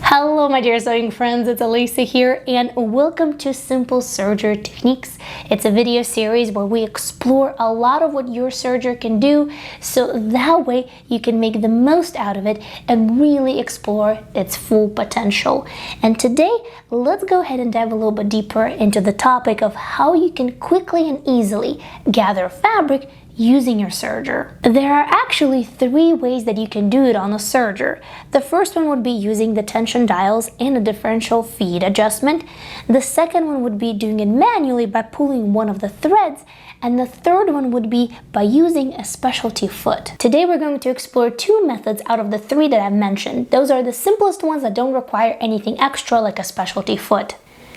Hello my dear sewing friends, it's Alisa here and welcome to Simple Serger Techniques. It's a video series where we explore a lot of what your serger can do so that way you can make the most out of it and really explore its full potential. And today, let's go ahead and dive a little bit deeper into the topic of how you can quickly and easily gather fabric using your serger. There are actually three ways that you can do it on a serger. The first one would be using the tension dials and a differential feed adjustment. The second one would be doing it manually by pulling one of the threads. And the third one would be by using a specialty foot. Today we're going to explore two methods out of the three that I've mentioned. Those are the simplest ones that don't require anything extra like a specialty foot.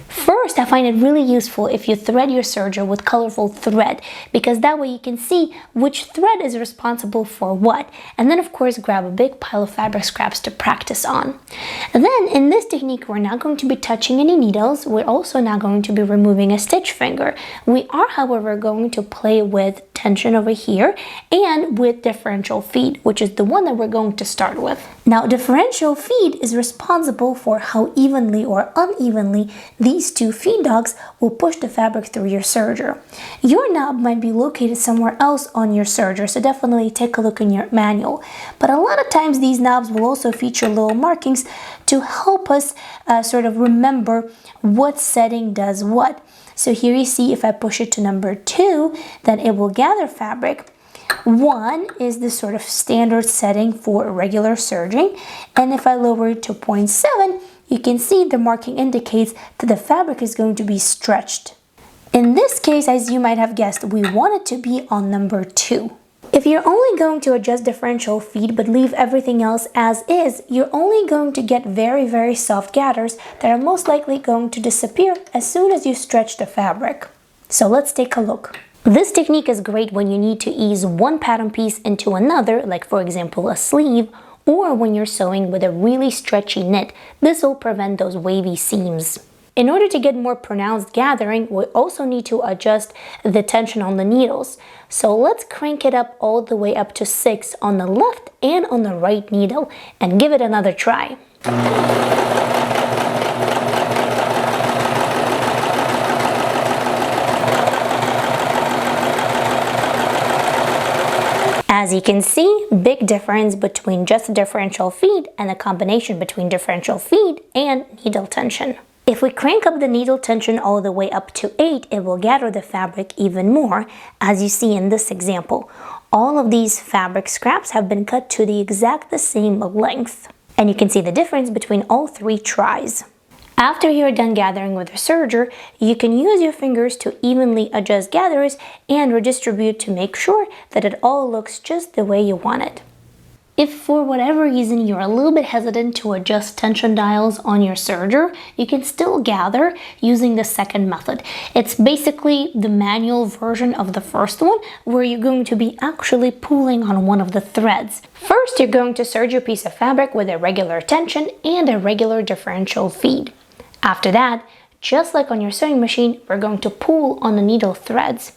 First, I find it really useful if you thread your serger with colorful thread, because that way you can see which thread is responsible for what, and then of course grab a big pile of fabric scraps to practice on. And then in this technique, we're not going to be touching any needles. We're also not going to be removing a stitch finger. We are, however, going to play with tension over here and with differential feed, which is the one that we're going to start with. Now, differential feed is responsible for how evenly or unevenly these two feed dogs will push the fabric through your serger. Your knob might be located somewhere else on your serger, so definitely take a look in your manual. But a lot of times these knobs will also feature little markings to help us sort of remember what setting does what. So here you see if I push it to number 2, then it will gather fabric. 1 is the sort of standard setting for regular serging, and if I lower it to 0.7, you can see the marking indicates that the fabric is going to be stretched. In this case, as you might have guessed, we want it to be on number 2. If you're only going to adjust differential feed but leave everything else as is, you're only going to get very soft gathers that are most likely going to disappear as soon as you stretch the fabric. So let's take a look. This technique is great when you need to ease one pattern piece into another, like for example a sleeve, or when you're sewing with a really stretchy knit. This will prevent those wavy seams. In order to get more pronounced gathering, we also need to adjust the tension on the needles. So let's crank it up all the way up to 6 on the left and on the right needle and give it another try. As you can see, big difference between just a differential feed and a combination between differential feed and needle tension. If we crank up the needle tension all the way up to 8, it will gather the fabric even more, as you see in this example. All of these fabric scraps have been cut to the exact same length, and you can see the difference between all 3 tries. After you're done gathering with your serger, you can use your fingers to evenly adjust gathers and redistribute to make sure that it all looks just the way you want it. If for whatever reason you're a little bit hesitant to adjust tension dials on your serger, you can still gather using the second method. It's basically the manual version of the first one, where you're going to be actually pulling on one of the threads. First, you're going to serge your piece of fabric with a regular tension and a regular differential feed. After that, just like on your sewing machine, we're going to pull on the needle threads.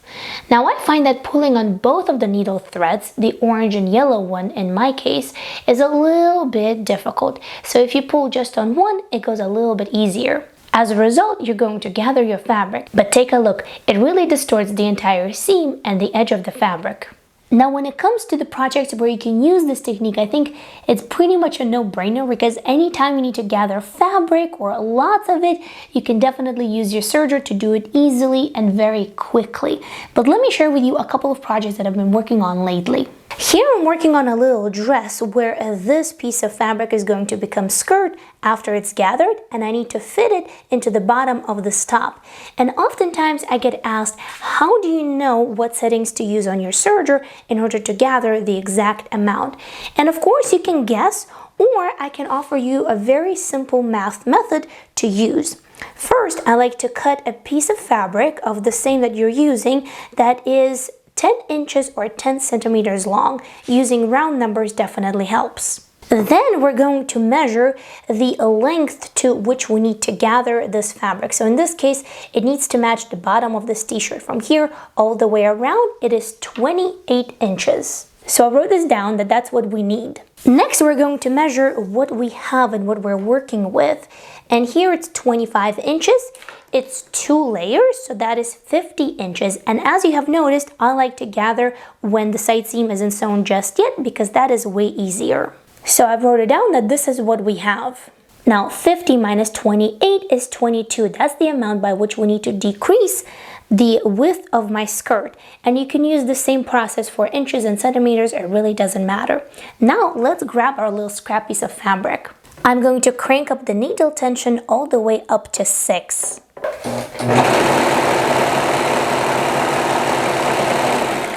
Now I find that pulling on both of the needle threads, the orange and yellow one in my case, is a little bit difficult. So if you pull just on one, it goes a little bit easier. As a result, you're going to gather your fabric, but take a look, it really distorts the entire seam and the edge of the fabric. Now, when it comes to the projects where you can use this technique, I think it's pretty much a no-brainer, because anytime you need to gather fabric or lots of it, you can definitely use your serger to do it easily and very quickly. But let me share with you a couple of projects that I've been working on lately. Here I'm working on a little dress where this piece of fabric is going to become skirt after it's gathered, and I need to fit it into the bottom of this top. And oftentimes I get asked, how do you know what settings to use on your serger in order to gather the exact amount? And of course you can guess, or I can offer you a very simple math method to use. First, I like to cut a piece of fabric of the same that you're using that is 10 inches or 10 centimeters long. Using round numbers definitely helps. Then we're going to measure the length to which we need to gather this fabric. So in this case, it needs to match the bottom of this t-shirt. From here all the way around, it is 28 inches. So I wrote this down that that's what we need. Next, we're going to measure what we have and what we're working with. And here it's 25 inches. It's 2 layers, so that is 50 inches. And as you have noticed, I like to gather when the side seam isn't sewn just yet because that is way easier. So I wrote it down that this is what we have. Now 50 minus 28 is 22. That's the amount by which we need to decrease the width of my skirt. And you can use the same process for inches and centimeters, it really doesn't matter. Now let's grab our little scrap piece of fabric. I'm going to crank up the needle tension all the way up to 6.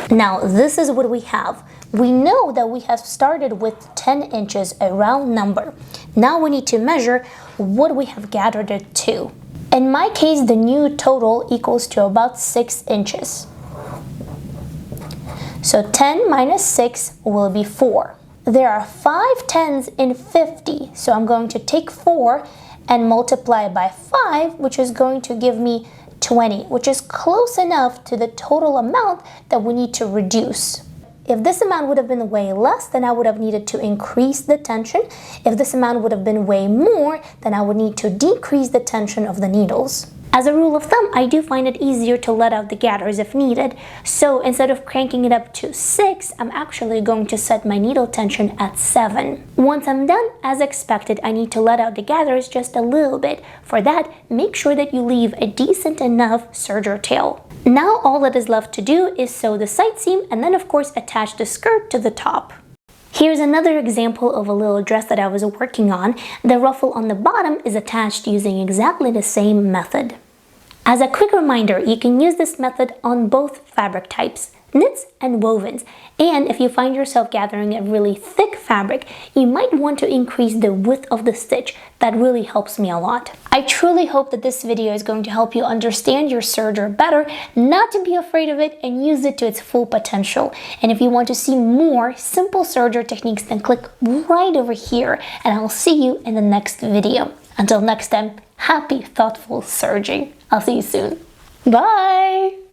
Now this is what we have. We know that we have started with 10 inches, a round number. Now we need to measure what we have gathered it to. In my case, the new total equals to about 6 inches. So 10 minus 6 will be 4. There are 5 tens in 50, so I'm going to take 4 and multiply by 5, which is going to give me 20, which is close enough to the total amount that we need to reduce. If this amount would have been way less, then I would have needed to increase the tension. If this amount would have been way more, then I would need to decrease the tension of the needles. As a rule of thumb, I do find it easier to let out the gathers if needed. So instead of cranking it up to 6, I'm actually going to set my needle tension at 7. Once I'm done, as expected, I need to let out the gathers just a little bit. For that, make sure that you leave a decent enough serger tail. Now all that is left to do is sew the side seam and then of course attach the skirt to the top. Here's another example of a little dress that I was working on. The ruffle on the bottom is attached using exactly the same method. As a quick reminder, you can use this method on both fabric types, knits and wovens. And if you find yourself gathering a really thick fabric, you might want to increase the width of the stitch. That really helps me a lot. I truly hope that this video is going to help you understand your serger better, not to be afraid of it, and use it to its full potential. And if you want to see more simple serger techniques, then click right over here, and I'll see you in the next video. Until next time, happy, thoughtful serging. I'll see you soon. Bye!